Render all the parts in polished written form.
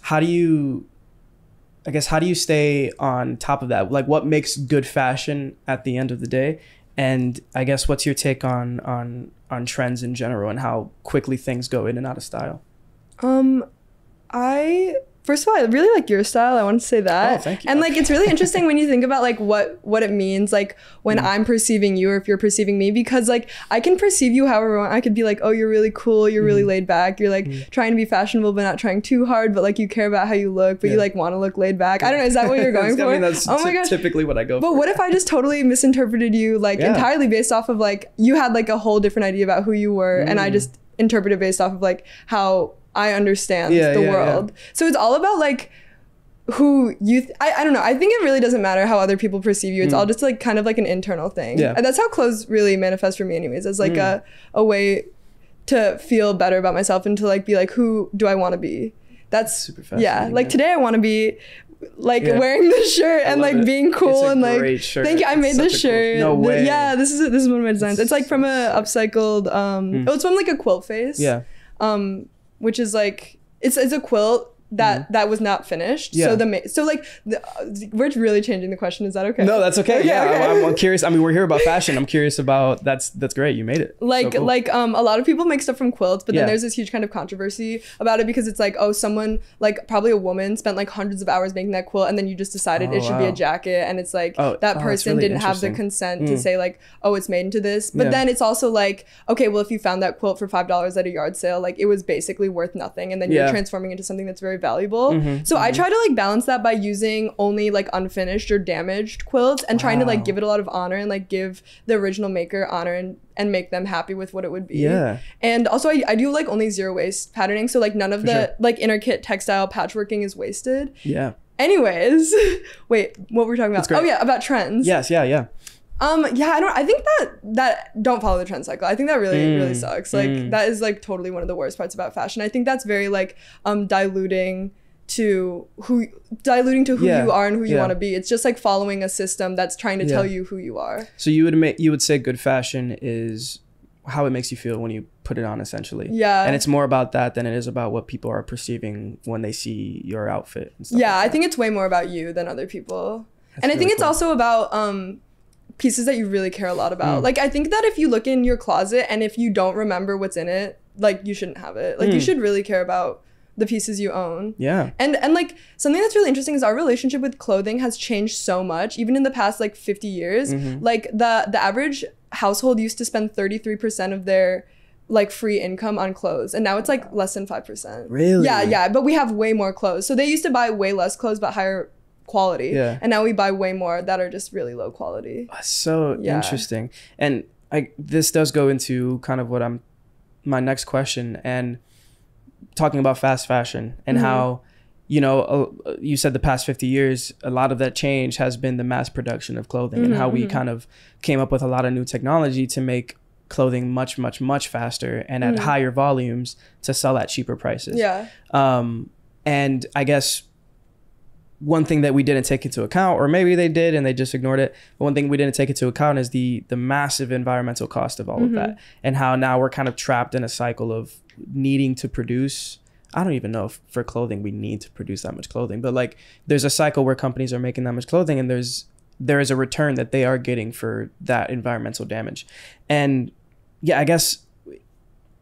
how do you, I guess, how do you stay on top of that? Like, what makes good fashion at the end of the day? And I guess, what's your take on trends in general and how quickly things go in and out of style? First of all, I really like your style. I want to say that. Oh, thank you. And like, it's really interesting when you think about like what it means, like when I'm perceiving you or if you're perceiving me, because like I can perceive you however I want. I could be like, oh, you're really cool. You're really laid back. You're like trying to be fashionable, but not trying too hard. But like you care about how you look, but you like want to look laid back. I don't know. Is that what you're going for? I mean, that's oh my gosh. typically what I go for. But what if I just totally misinterpreted you like entirely based off of like, you had like a whole different idea about who you were and I just interpreted based off of like how I understand the world. So it's all about like who you I don't know. I think it really doesn't matter how other people perceive you. It's all just like kind of like an internal thing. And that's how clothes really manifest for me anyways, as like a way to feel better about myself and to like be like, who do I want to be? That's super fascinating. Like today I want to be like wearing this shirt and like being cool and like thank you. I made this shirt. No way. Yeah, this is one of my designs. It's like from a upcycled oh, it's from like a quilt face. Which is like it's a quilt that was not finished. So we're really changing the question. Is that okay? No, that's okay. Okay. I'm curious. I mean, we're here about fashion. I'm curious about that's great. You made it. Like so cool. A lot of people make stuff from quilts, but then there's this huge kind of controversy about it because it's like, oh, someone like probably a woman spent like hundreds of hours making that quilt, and then you just decided it should be a jacket, and it's like that person really didn't have the consent to say like, oh, it's made into this. But then it's also like, okay, well, if you found that quilt for $5 at a yard sale, like it was basically worth nothing, and then you're transforming into something that's very valuable. So I try to like balance that by using only like unfinished or damaged quilts and trying to like give it a lot of honor and like give the original maker honor and make them happy with what it would be. And also I do like only zero waste patterning, so like none of the like intricate textile patchworking is wasted. Anyways, wait, what were we talking about? Oh yeah, about trends. I think that don't follow the trend cycle. I think that really sucks. Like that is like totally one of the worst parts about fashion. I think that's very like diluting to who you are and who you want to be. It's just like following a system that's trying to tell you who you are. So you would say good fashion is how it makes you feel when you put it on, essentially. And it's more about that than it is about what people are perceiving when they see your outfit and stuff. I think it's way more about you than other people. That's and I think it's also about pieces that you really care a lot about. Like I think that if you look in your closet and if you don't remember what's in it, like you shouldn't have it. Like you should really care about the pieces you own. And like something that's really interesting is our relationship with clothing has changed so much, even in the past like 50 years. Like the average household used to spend 33% of their like free income on clothes, and now it's like less than 5%. Really? But we have way more clothes. So they used to buy way less clothes but higher quality, and now we buy way more that are just really low quality. That's so interesting. And this does go into kind of my next question, and talking about fast fashion and how, you know, you said the past 50 years, a lot of that change has been the mass production of clothing and how we kind of came up with a lot of new technology to make clothing much, much, much faster and at higher volumes to sell at cheaper prices. And I guess one thing that we didn't take into account, or maybe they did and they just ignored it, but one thing we didn't take into account is the massive environmental cost of all of that, and how now we're kind of trapped in a cycle of needing to produce. I don't even know if for clothing we need to produce that much clothing, but like there's a cycle where companies are making that much clothing and there is a return that they are getting for that environmental damage. And I guess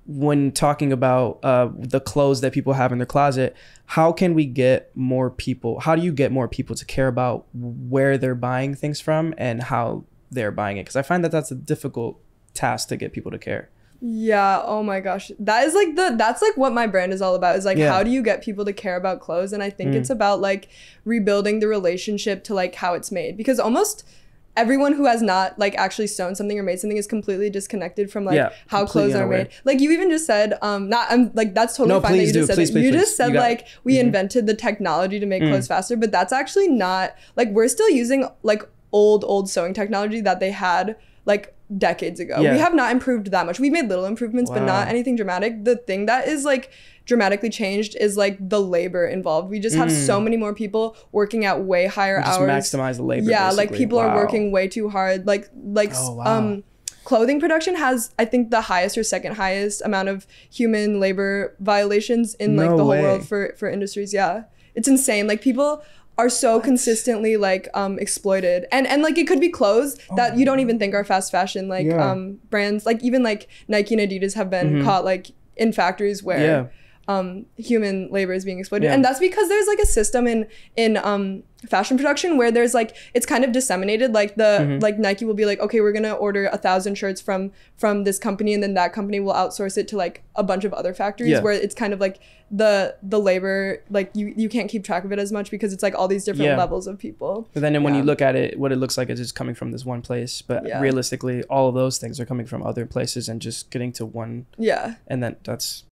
when talking about the clothes that people have in their closet, how do you get more people to care about where they're buying things from and how they're buying it? Because I find that that's a difficult task to get people to care. Oh my gosh, that's like what my brand is all about, is like how do you get people to care about clothes? And I think it's about like rebuilding the relationship to like how it's made, because almost everyone who has not like actually sewn something or made something is completely disconnected from like how clothes are made. Like you even just said I'm like, that's totally fine that you just said that. You just said like we invented the technology to make clothes faster, but that's actually not, like we're still using like old sewing technology that they had like decades ago. We have not improved that much. We've made little improvements, but not anything dramatic. The thing that is like dramatically changed is like the labor involved. We just have so many more people working at way higher hours. Maximize the labor. Like people are working way too hard. Like clothing production has, I think, the highest or second highest amount of human labor violations in like the whole world for industries. Yeah, it's insane. Like people are so consistently like exploited, and like it could be clothes that you don't even think are fast fashion, like brands like even like Nike and Adidas have been caught like in factories where human labor is being exploited, and that's because there's like a system in fashion production where there's like it's kind of disseminated. Like the like Nike will be like, okay, we're gonna order 1,000 shirts from this company, and then that company will outsource it to like a bunch of other factories where it's kind of like the labor, like you can't keep track of it as much because it's like all these different levels of people. But then when you look at it, what it looks like is just coming from this one place, but realistically all of those things are coming from other places and just getting to one. And then that's